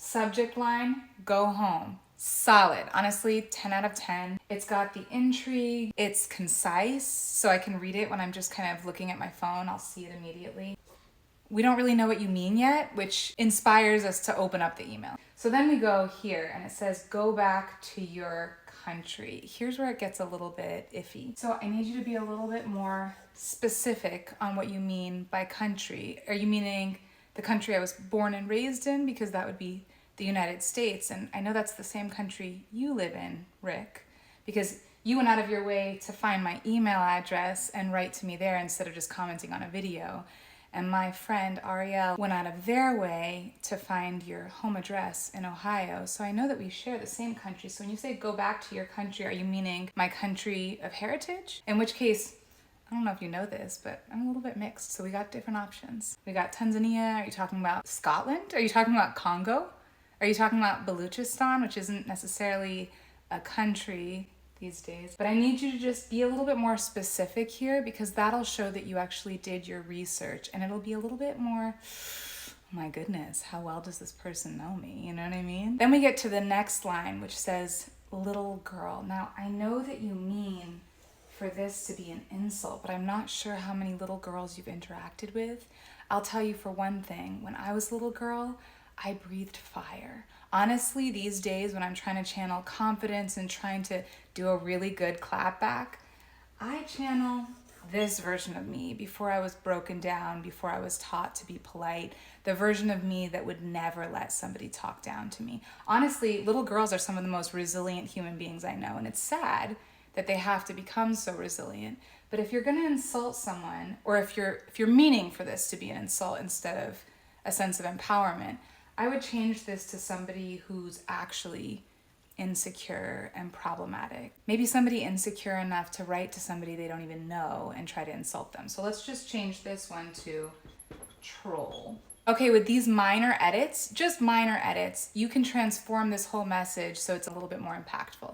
Subject line, go home. Solid. Honestly, 10 out of 10. It's got the intrigue. It's concise, so I can read it when I'm just kind of looking at my phone. I'll see it immediately. We don't really know what you mean yet, which inspires us to open up the email. So then we go here and it says, go back to your country. Here's where it gets a little bit iffy. So I need you to be a little bit more specific on what you mean by country. Are you meaning the country I was born and raised in? Because that would be the United States. And I know that's the same country you live in, Rick, because you went out of your way to find my email address and write to me there instead of just commenting on a video. And my friend Ariel went out of their way to find your home address in Ohio. So I know that we share the same country. So when you say go back to your country, are you meaning my country of heritage? In which case, I don't know if you know this, but I'm a little bit mixed. So we got different options. We got Tanzania. Are you talking about Scotland? Are you talking about Congo? Are you talking about Baluchistan, which isn't necessarily a country these days? But I need you to just be a little bit more specific here, because that'll show that you actually did your research, and it'll be a little bit more, oh my goodness, how well does this person know me? You know what I mean? Then we get to the next line, which says little girl. Now, I know that you mean for this to be an insult, but I'm not sure how many little girls you've interacted with. I'll tell you for one thing, when I was a little girl, I breathed fire. Honestly, these days when I'm trying to channel confidence and trying to do a really good clap back, I channel this version of me before I was broken down, before I was taught to be polite, the version of me that would never let somebody talk down to me. Honestly, little girls are some of the most resilient human beings I know, and it's sad that they have to become so resilient. But if you're gonna insult someone, or if you're meaning for this to be an insult instead of a sense of empowerment, I would change this to somebody who's actually insecure and problematic. Maybe somebody insecure enough to write to somebody they don't even know and try to insult them. So let's just change this one to troll. Okay, with these minor edits, just minor edits, you can transform this whole message so it's a little bit more impactful.